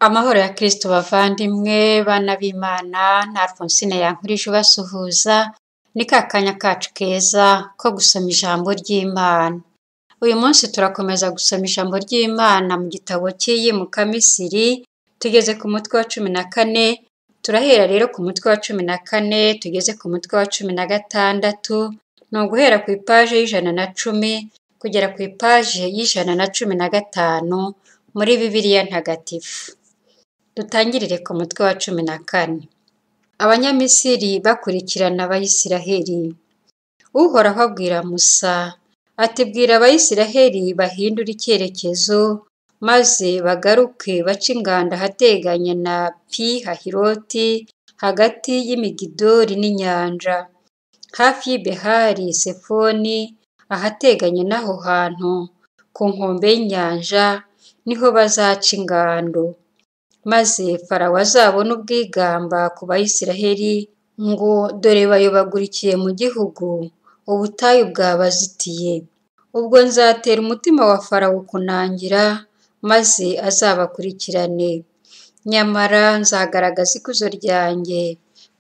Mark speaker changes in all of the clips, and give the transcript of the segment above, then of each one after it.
Speaker 1: Amahoro ya Kristo bavandimwe, bana b'Imana, na Alphonsine yankurije ubasuhuza, ni ka kanya kacu keza ko gusoma ijambo ry'Imana. Uyu munsi turakomeza gusoma ijambo ry'Imana mu gitabo cy'iyimuka Misiri, tugeze ku mutwe wa 14, turahera rero ku mutwe wa 14, tugeze ku mutwe wa 16, ni uguhera ku ipaje y'110 kugera ku ipaje y'115 muri Bibiliya Ntagatifu. Dutangirire ku mutwe wa 14. Abanyamisiri bakurikirana Abayisiraheli. Uhoraho abwira Musa ati bwira Abayisiraheli bahindure icyerekezo maze bagaruke bace ingando ahateganye na Pi Hahiroti hagati y'Imigidoli n'inyanja, hafi y'i Behali Sefoni ahateganye n'aho hantu ku nkombe y'inyanja niho bazaca ingando. Maze Farawo azabona ubwigamba ku Bayisiraheli ngo dore bayobagurikiye mu gihugu, ubutayu bwabazitiye. Ubwo nzatera umutima wa Farawo kunangira, maze azabakurikirane. Nyamara nzagaragaza ikuzo ryanjye,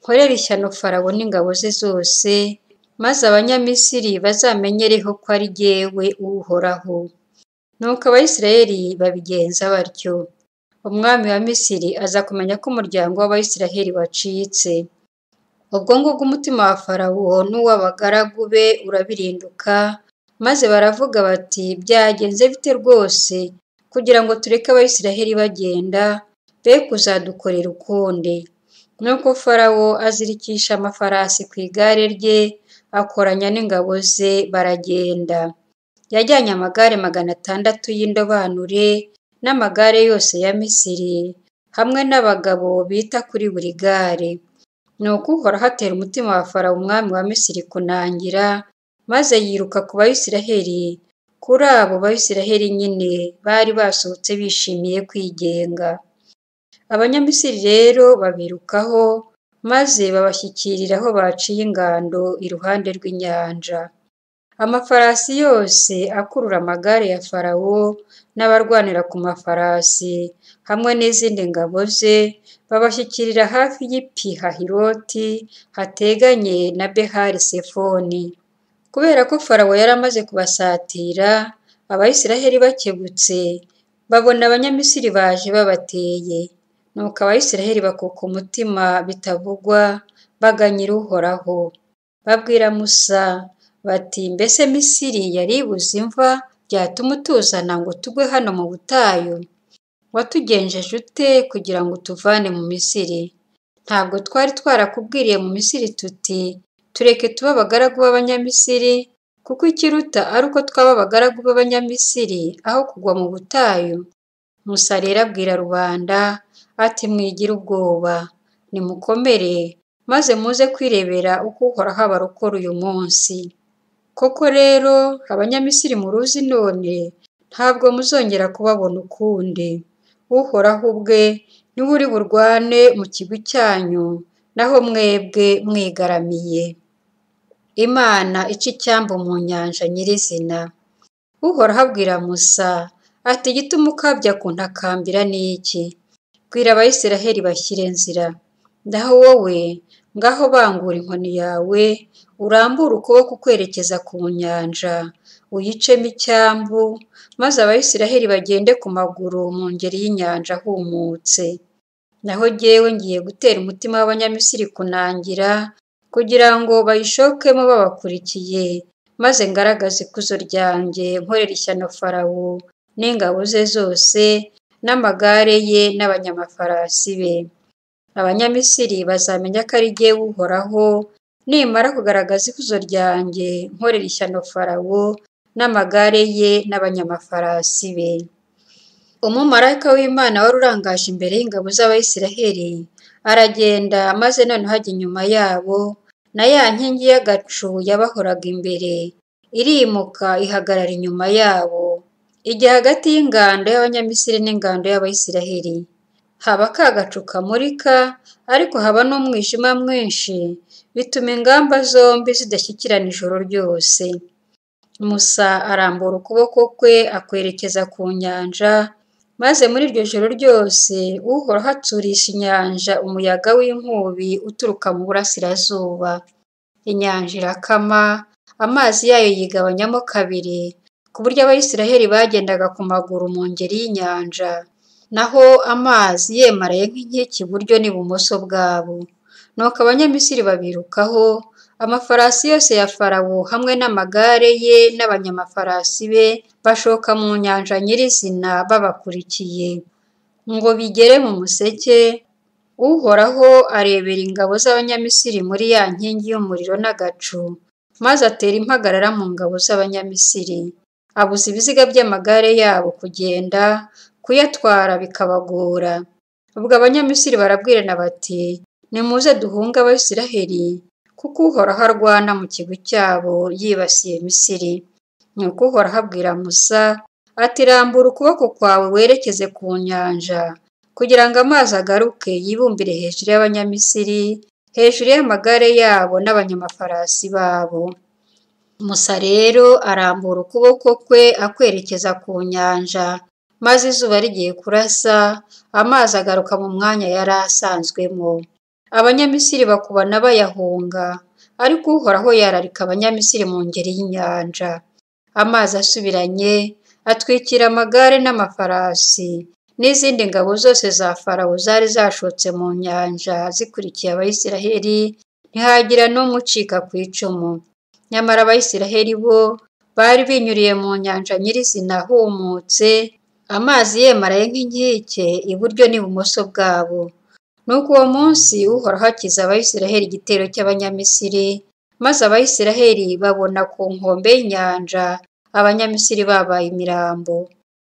Speaker 1: nkorere ishyano Farawo n'ingabo ze zose, maze Abanyamisiri bazamenyereho ko ari jyewe Uhoraho. Nuko Abayisiraheli babigenza batyo. Umwami wa Misiri aza kumenya ko umuryango w'Abayisiraheli wacitse. Ubwo ngubwo umutima wa Farawo n'uw'abagaragu be urabirinduka, maze baravuga bati byagenze bite rwose kugira ngo tureke Abayisiraheli bagenda, be kuzadukorera ukundi. Nuko Farawo azirikisha amafarasi ku igare rye, akoranya n'ingabo ze baragenda. Yajyanye amagare 600 y'indobanure n'amagare yose ya Misiri, hamwe n'abagabo bita kuri buri gare. Nuko Uhoraho atera umutima wa Farawo umwami wa Misiri kunangira, maze yiruka ku Bayisiraheli, kuri abo Bayisiraheli nyine bari basohotse bishimiye kwigenga. Abanyamisiri rero babirukaho, maze babashyikirira aho baciye ingando iruhande rw'inyanja. Amafarasi yose akurura amagare ya Farawo n'abarwanira ku mafarasi hamwe n'izindi ngabo ze babashyikirira hafi y'i Pi Hahiroti hateganye na Behali Sefoni. Kubera ko Farawo yari amaze kubasatira, Abayisiraheli bakebutse babona Abanyamisiri baje babateye. Nuko Abayisiraheli bakuka umutima bitavugwa, baganyira Uhoraho. Babwira Musa bati mbese Misiri yari ibuze imva byatuma utuzana ngo tugwe hano mu butayu? Watugenjeje ute kugira ngo utuvane mu Misiri? Ntabwo twari twarakubwiriye mu Misiri tuti tureke tuba abagaragu b'Abanyamisiri, kuko ikiruta ari uko twaba abagaragu b'Abanyamisiri aho kugwa mu butayu? Musa rero abwira rubanda ati mwigira ubwoba, nimukomere maze muze kwirebera uko Uhoraho abarokora uyu munsi. Koko rero Abanyamisiri muruzi none, ntabwo muzongera kubabona ukundi. Uhoraho ubwe niwe uri burwane mu kigwi cyanyu, naho mwebwe mwigaramiye. Imana ica icyambu mu nyanja nyirizina. Uhoraho abwira Musa ati igituma ukabya kuntakambira ni iki? Bwira Abayisiraheli bashyire nzira. Ndaho wowe ngaho bangura inkoni yawe, urambure ukuboko ukwerekeza ku nyanja, uyicemo icyambu, maze Abayisiraheli bagende ku maguru mu ngeri y'inyanja ahumutse. Naho jyewe ngiye gutera umutima w'Abanyamisiri kunangira, kugira ngo bayishokemo babakurikiye, maze ngaragaze ikuzo ryanjye nkorera ishyano Farawo n'ingabo ze zose n'amagare ye n'abanyamafarasi be. Abanyamisiri bazamenya ko ari jyewe Uhoraho, nimara kugaragaza ikuzo ryanjye nkorera ishyano Farawo n'amagare ye n'abanyamafarasi be. Umumarayika w'Imana wari urangaje imbere y'ingabo z'Abayisiraheli aragenda, maze noneho ajya inyuma yabo, na ya nkingi y'agacu yabahoraga imbere irimuka ihagarara inyuma yabo, ijya hagati y'ingando y'Abanyamisiri n'ingando y'Abayisiraheli. Haba ka gacu kamurika, ariko haba n'umwijima mwinshi, bituma ingamba zombi zidashyikirana ijoro ryose. Musa arambura ukuboko kwe akwerekeza ku nyanja, maze muri iryo joro ryose Uhoraho atsurisha inyanja umuyaga w'inkubi uturuka mu burasirazuba. Inyanja irakama, amazi yayo yigabanyamo kabiri, ku buryo Abayisiraheli bagendaga ku maguru mu ngeri y'inyanja, naho amazi yemaraye nk'inkike iburyo n'ibumoso bwabo. Nuko Abanyamisiri babirukaho, amafarasi yose ya Farawo hamwe n'amagare ye n'abanyamafarasi be bashoka mu nyanja nyirizina babakurikiye. Ngo bigere mu museke, Uhoraho arebera ingabo z'Abanyamisiri muri ya nkingi y'umuriro n'agacu, maze atera impagarara mu ngabo z'Abanyamisiri. Abuza ibiziga by'amagare yabo kugenda, kuyatwara bikabagora. Ubwo Abanyamisiri barabwirana bati, nimuze duhunge Abayisiraheli, kuko Uhoraho arwana mu kigwi cyabo yibasiye Misiri. Nuko Uhoraho abwira Musa ati, rambura ukuboko kwawe werekeze ku nyanja, kugira ngo amazi agaruke yibumbire hejuru y'Abanyamisiri, hejuru y'amagare yabo n'abanyamafarasi babo. Musa rero arambura ukuboko kwe akwerekeza ku nyanja, maze izuba rigiye kurasa, amazi agaruka mu mwanya yari asanzwemo. Abanyamisiri bakubana bayahunga, ariko Uhoraho yararika Abanyamisiri mu ngeri y'inyanja. Amazi asubiranye atwikira amagare n'amafarasi n'izindi ngabo zose za Farawo zari zashotse mu nyanja zikurikiye Abayisiraheli, ntihagira n'umwe ucika ku icumu. Nyamara Abayisiraheli bo bari binyuriye mu nyanja nyirizina humutse, amazi yemaraye nk'inkike iburyo n'ibumoso bwabo. Nuko uwo munsi Uhoraho akiza Abayisiraheli igitero cy'Abanyamisiri, maze Abayisiraheli babona ku nkombe y'inyanja Abanyamisiri babaye imirambo.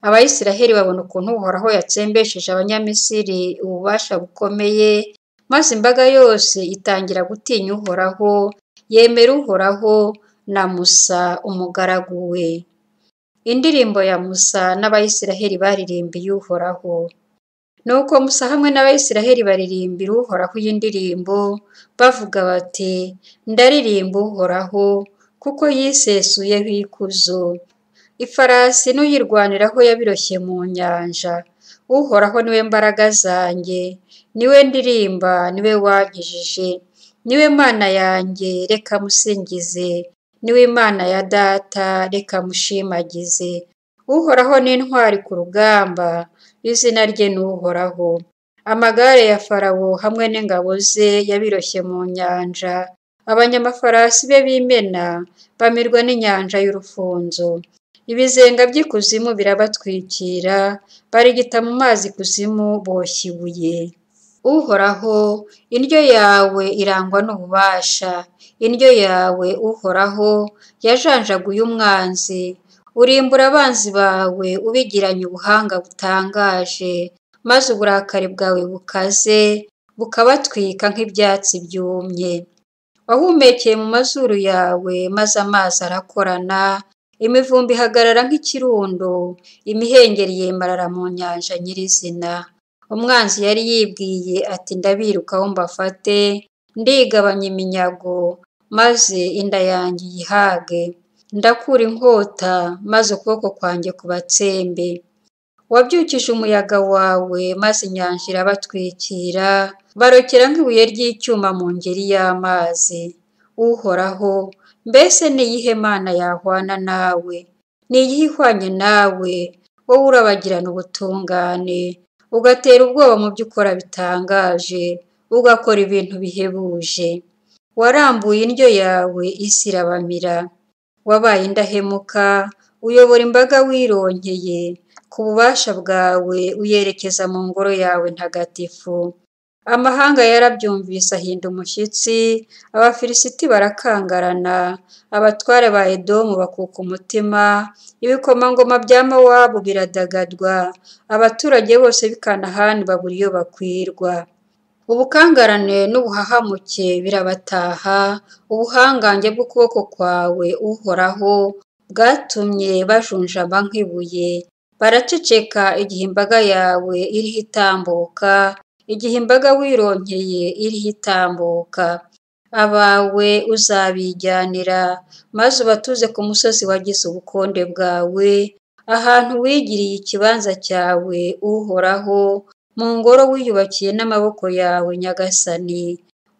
Speaker 1: Abayisiraheli babona ukuntu Uhoraho yatsembesheje Abanyamisiri ububasha bukomeye, maze imbaga yose itangira gutinya Uhoraho, yemera Uhoraho na Musa umugaragu we. Indirimbo ya Musa n'Abayisiraheli baririmbiye Uhoraho. Nuko Musa hamwe n'Abayisiraheli baririmbira Uhoraho iyi ndirimbo, bavuga bati, ndaririmba Uhoraho, kuko yisesuyeho ikuzo. Ifarasi n'uyirwaniraho yabiroshye mu nyanja. Uhoraho niwe mbaraga zanjye, niwe ndirimba, niwe wankijije. Niwe Mana yanjye, reka musingize. Niwe Imana ya data, reka mushimagize. Uhoraho ni intwari ku rugamba, izina rye ni Uhoraho. Amagare ya Farawo hamwe n'ingabo ze yabiroshye mu nyanja. Abanyamafarasi be b'imena bamirwa n'inyanja y'urufunzo. Ibizenga by'ikuzimu birabatwikira, barigita mu mazi ikuzimu boshye ibuye. Uhoraho, indyo yawe irangwa n'ububasha. Indyo yawe, Uhoraho, yajanjaguye umwanzi. Urimbura abanzi bawe ubigiranye ubuhanga butangaje, maze uburakari bwawe bukaze bukabatwika nk'ibyatsi byumye. Wahumekeye mu mazuru yawe, maze amazi arakorana, imivumbi ihagarara nk'ikirundo, imihengeri yemarara mu nyanja nyirizina. Umwanzi yari yibwiye ati, ndabirukaho mbafate, ndigabanya iminyago, maze inda yanjye yihage. Ndakura inkota, maze ukuboko kwanjye kubatsembe. Wabyukije umuyaga wawe, maze inyanja irabatwikira, barokera nk'ibuye ry'icyuma mu ngeri y'amazi. Uhoraho, mbese ni iyihe Mana yahwana nawe? Ni iyihe ihwanye nawe, wowe urabagirana ubutungane, ugatera ubwoba mu byo ukora bitangaje, ugakora ibintu bihebuje. Warambuye indyo yawe, isi irabamira. Wabaye indahemuka, uyobora imbaga wironkeye, ku bubasha bwawe uyerekeza mu ngoro yawe ntagatifu. Amahanga yarabyumvise ahinda umushyitsi, Abafilisiti barakangarana, abatware ba Edomu bakuka umutima, ibikomangoma bya Mowabu biradagadwa, abaturage bose b'i Kanahani babura iyo bakwirwa. Ubukangarane n'ubuhahamuke birabataha, ubuhangange bw'ukuboko kwawe, Uhoraho, bwatumye bajunjama nk'ibuye. Baraceceka igihe imbaga yawe iriho itambuka, igihe imbaga wironkeye iriho itambuka. Abawe uzabijyanira, maze ubatuze ku musozi wagize ubukonde bwawe, ahantu wigiriye ikibanza cyawe Uhoraho, mu ngoro wiyubakiye n'amaboko yawe Nyagasani.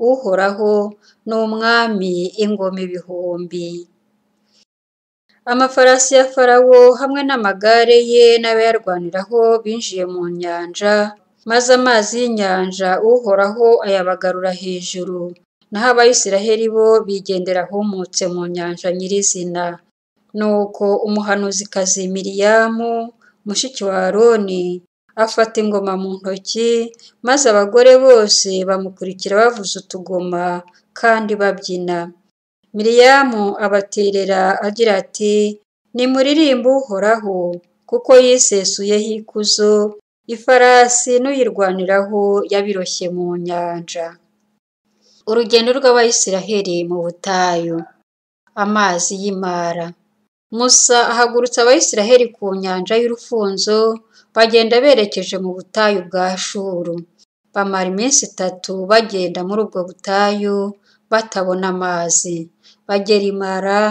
Speaker 1: Uhoraho ni umwami ingoma ibihumbi. Amafarasi ya Farawo hamwe n'amagare ye n'abayarwaniraho binjiye mu nyanja, maze amazi y'inyanja Uhoraho ayabagarura hejuru, naho Abayisiraheli bo bigendera ahumutse mu nyanja nyirizina. Nuko umuhanuzikazi Miriyamu, mushiki wa Aroni, afata ingoma mu ntoki, maze abagore bose bamukurikira bavuza utugoma kandi babyina. Miriyamu abaterera agira ati, nimuririmbe Uhoraho, kuko yisesuyeho ikuzo, ifarasi n'uyirwaniraho yabiroshye mu nyanja. Urugendo rw'Abayisiraheli mu butayu. Amazi y'Imara. Musa ahagurutsa Abayisiraheli ku nyanja y'urufunzo, bagenda berekeje mu butayu bwa Shuru. Bamara iminsi 3 bagenda muri ubwo butayu batabona amazi. Bagera i Mara,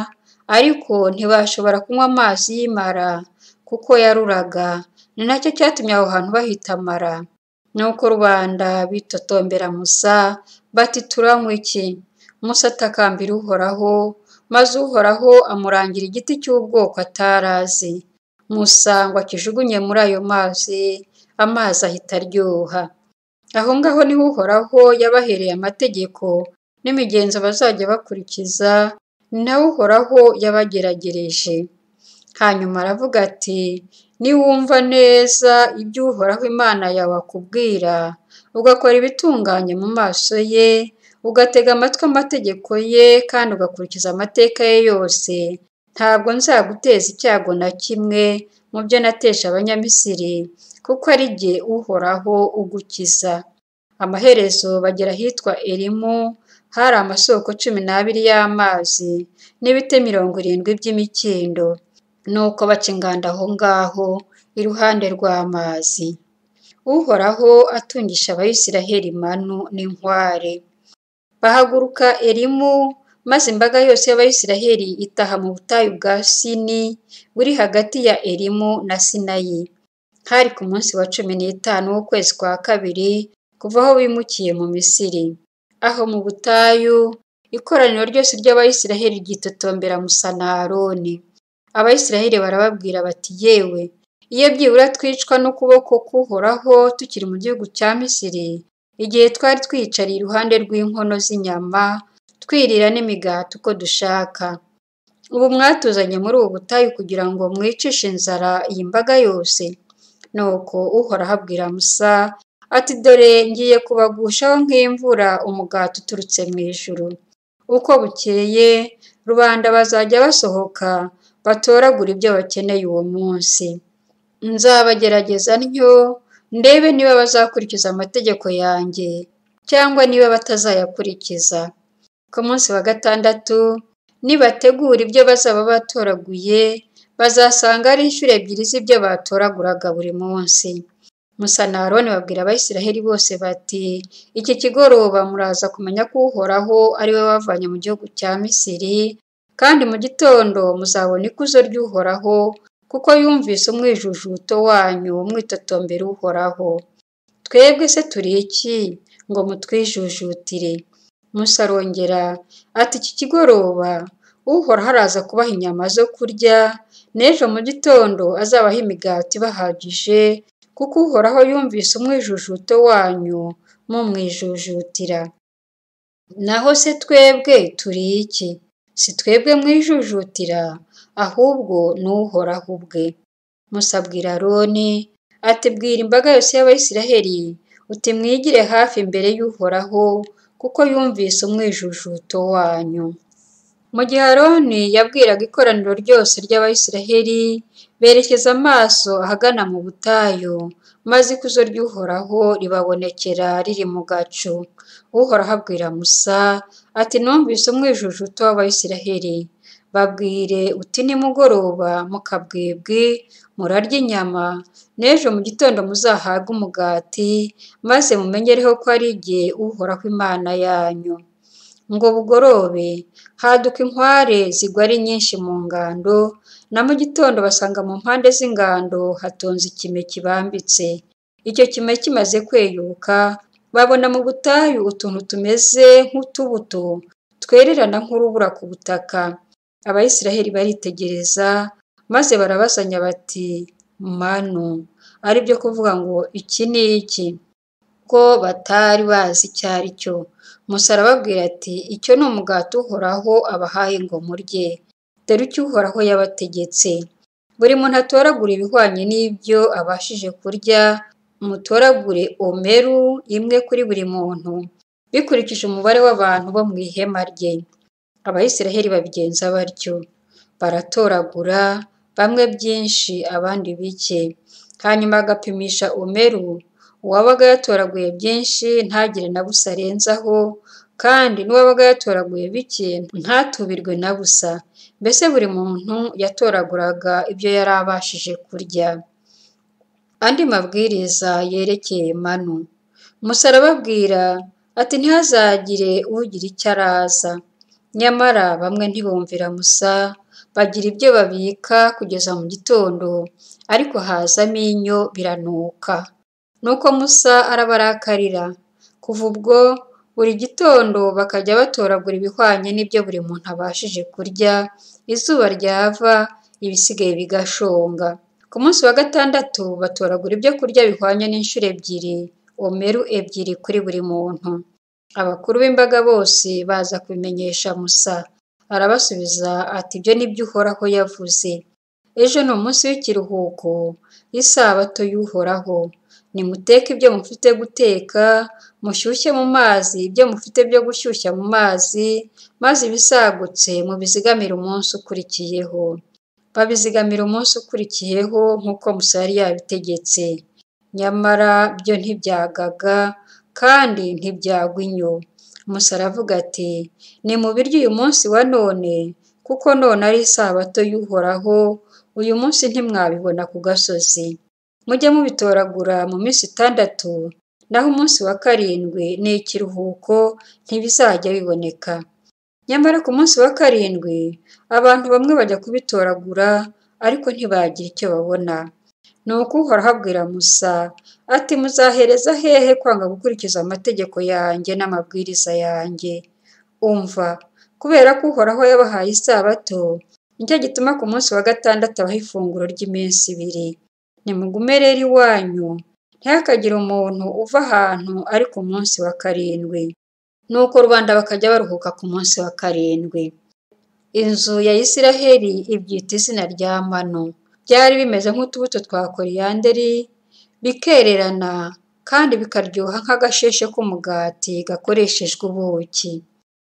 Speaker 1: ariko ntibashobora kunywa amazi y'Imara kuko yaruraga. Ni nacyo cyatumye aho hantu bahita Mara. Nuko rubanda bitotombera Musa bati, turanywa iki? Musa atakambira Uhoraho, maze Uhoraho amurangira igiti cy'ubwoko atarazi. Musa ngo akijugunye muri ayo mazi, amazi ahita aryoha. Aho ngaho niho Uhoraho yabahereye amategeko n'imigenzo bazajya bakurikiza, ni nawe Uhoraho yabageragereje. Hanyuma aravuga ati, niwumva neza ibyo Uhoraho Imana yawe akubwira, ugakora ibitunganye mu maso ye, ugatega amatwi amategeko ye kandi ugakurikiza amateka ye yose, ntabwo nzaguteza icyago na kimwe mu byo natesha Abanyamisiri, kuko ari jye Uhoraho ugukiza. Amaherezo bagera ahitwa Elimu, hari amasoko 12 y'amazi n'ibite 70 by'imikindo. Nuko baca ingando aho ngaho iruhande rw'amazi. Uhoraho atungisha Abayisiraheli manu n'inkware. Bahaguruka Elimu, maze imbaga yose y'Abayisiraheli itaha mu butayu bwa Sini buri hagati ya Elimu na Sinayi. Hari ku munsi wa 15 w'ukwezi kwa 2 kuva aho bimukiye mu Misiri. Aho mu butayu ikoraniro ryose ry'Abayisiraheli ryitotombera Musa na Aroni. Abayisiraheli barababwira bati, yewe, iyo byibura twicwa n'ukuboko k'Uhoraho tukiri mu gihugu cya Misiri, igihe twari twiyicariye iruhande rw'inkono z'inyama, twirira n'imigati uko dushaka. Ubu mwatuzanye muri ubu butayu kugira ngo mwicishe inzara iyi mbaga yose. Nuko Uhoraho abwira Musa ati, dore ngiye kubagushaho nk'imvura umugati uturutse mu ijuru. Uko bukeye rubanda bazajya basohoka batoragura ibyo bakeneye uwo munsi. Nzabagerageza ntyo ndebe niba bazakurikiza amategeko yanjye cyangwa niba batazayakurikiza. Ku munsi wa 6 nibategura ibyo bazaba batoraguye, bazasanga ari inshuro 2 z'ibyo batoraguraga buri munsi. Musa na Aroni babwira Abayisiraheli bose bati, iki kigoroba muraza kumenya ko Uhoraho ari we wavanye mu gihugu cya Misiri, kandi mu gitondo muzabona ikuzo ry'Uhoraho, kuko yumvise umwijujuto wanyu mwitotombera Uhoraho. Twebwe se turi iki ngo mutwijujutire? Musa arongera ati, iki kigoroba Uhoraho araza kubaha inyama zo kurya, n'ejo mu gitondo azabaha imigati bahagije, kuko Uhoraho yumvise umwijujuto wanyu mumwijujutira. Naho se twebwe turi iki? Si twebwe mwijujutira, ahubwo ni Uhoraho ubwe. Musa abwira Aroni ati, bwira imbaga yose y'Abayisiraheli uti, mwigire hafi imbere y'Uhoraho, kuko yumvise umwijujuto wanyu. Mu gihe Aroni yabwiraga ikoraniro ryose ry'Abayisiraheli, berekeza amaso ahagana mu butayu, maze ikuzo ry'Uhoraho ribabonekera riri mu gacu. Uhoraho abwira Musa ati, numvise umwijujuto w'Abayisiraheli. Babwire uti, nimugoroba mukabwibwi murarya inyama, n'ejo mu gitondo muzahage umugati, maze mumenyereho ko ari jye Uhoraho Imana yanyu. Ngo bugorobe haduka inkware zigwa ari nyinshi mu ngando, Na mu gitondo basanga mu mpande z'ingando hatonze ikime kibambitse. Icyo kime kimaze kweyuka, babona mu butayu utuntu tumeze nk'utubuto twererana nk'urubura ku butaka. Abayisiraheli baritegereza, maze barabazanya bati manu, ari byo kuvuga ngo iki ni iki? Ko batari bazi icyo ari cyo. Musa arababwira ati icyo ni umugati uhoraho abahaye ngo murye. Dore icyo uhoraho yabategetse. Buri muntu atoragura ibihwanye n'ibyo abashije kurya, mutoragure omeru imwe kuri buri muntu, bikurikije umubare w'abantu bo mu ihema rye. Abayisiraheli babigenza batyo. Baratoragura, bamwe byinshi abandi bike. Hanyuma agapimisha omeru, uwabaga yatoraguye byinshi ntagire na busa arenzaho, kandi n'uwabaga yatoraguye bike ntatubirwe na busa. Mbese buri muntu yatoraguraga ibyo yari abashije kurya. Andi mabwiriza yerekeye manu. Musa arababwira ati ntihazagire ugira icyo araza. Nyamara bamwe ntibumvira Musa, bagira ibyo babika kugeza mu gitondo, ariko hazamo inyo biranuka. Nuko Musa arabarakarira. Kuva ubwo buri gitondo bakajya batoragura ibihwanye n'ibyo buri muntu abashije kurya, izuba ryava ibisigaye bigashonga. Ku munsi wa gatandatu batoragura ibyo kurya bihwanye n'inshuro ebyiri, omeru ebyiri kuri buri muntu. Abakuru b'imbaga bose baza kubimenyesha Musa. Arabasubiza ati ibyo ni byo Uhoraho yavuze. Ejo ni umunsi w'ikiruhuko, isabato y'Uhoraho. Nimuteke ibyo mufite guteka, mushyushye mu mazi ibyo mufite byo gushyushya mu mazi, maze ibisagutse mubizigamire umunsi ukurikiyeho. Babizigamira umunsi ukurikiyeho nk'uko Musa yari yabitegetse. Nyamara byo ntibyagaga kandi ntibyagwa inyo. Musa aravuga ati nimubirye uyu munsi wa none, kuko none ari isabato y'Uhoraho, uyu munsi ntimwabibona ku gasozi. Mujye mubitoragura mu minsi 6, naho umunsi wa 7 ni ikiruhuko, ntibizajya biboneka. Nyamara ku munsi wa 7 abantu bamwe bajya kubitoragura, ariko ntibagira icyo babona. Nuko Uhoraho abwira Musa ati muzahereza hehe kwanga gukurikiza amategeko yanjye n'amabwiriza yanjye? Umva, kubera ko Uhoraho yabahaye isabato, nicyo gituma ku munsi wa 6 abaha ifunguro ry'iminsi 2. Nimugume rero iwanyu, ntihakagire umuntu uva ahantu ari ku munsi wa 7. Nuko rubanda bakajya baruhuka ku munsi wa 7. Inzu ya Isiraheli ibyita izina rya manu. Byari bimeze nk'utubuto twa koriyanderi, bikererana kandi bikaryoha nk'agasheshe k'umugati gakoreshejwe ubuki.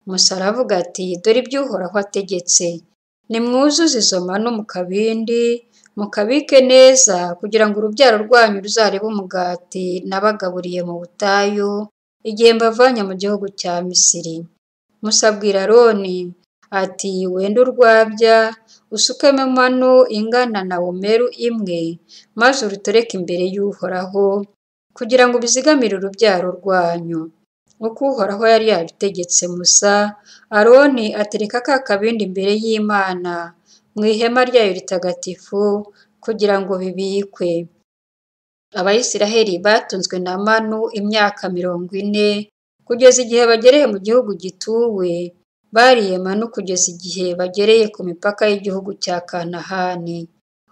Speaker 1: Musa aravuga ati dore ibyo Uhoraho ategetse. Nimwuzuze izo manu mu kabindi, mukabike neza kugira ngo urubyaro rwanyu ruzarebe umugati nabagaburiye mu butayu igihe mbavanye mu gihugu cya Misiri. Musa abwira Aroni ati wenda urwabya, usukemo manu ingana na omeru imwe, maze urutereke imbere y'Uhoraho, kugira ngo bizigamire urubyaro rwanyu. Uko Uhoraho yari yabitegetse Musa, Aroni atereka ka kabindi imbere y'Imana mu ihema ryayo ritagatifu, kugira ngo bibikwe. Abayisiraheli batunzwe na manu imyaka 40, kugeza igihe bagereye mu gihugu gituwe. Bariye manu kugeza igihe bagereye ku mipaka y'igihugu cya Kanahani.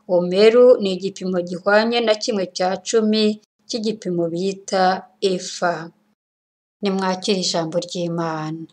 Speaker 1: Omeru ni igipimo gihwanye na 1/10 cy'igipimo bita efa. Nimwakire ijambo ry'Imana.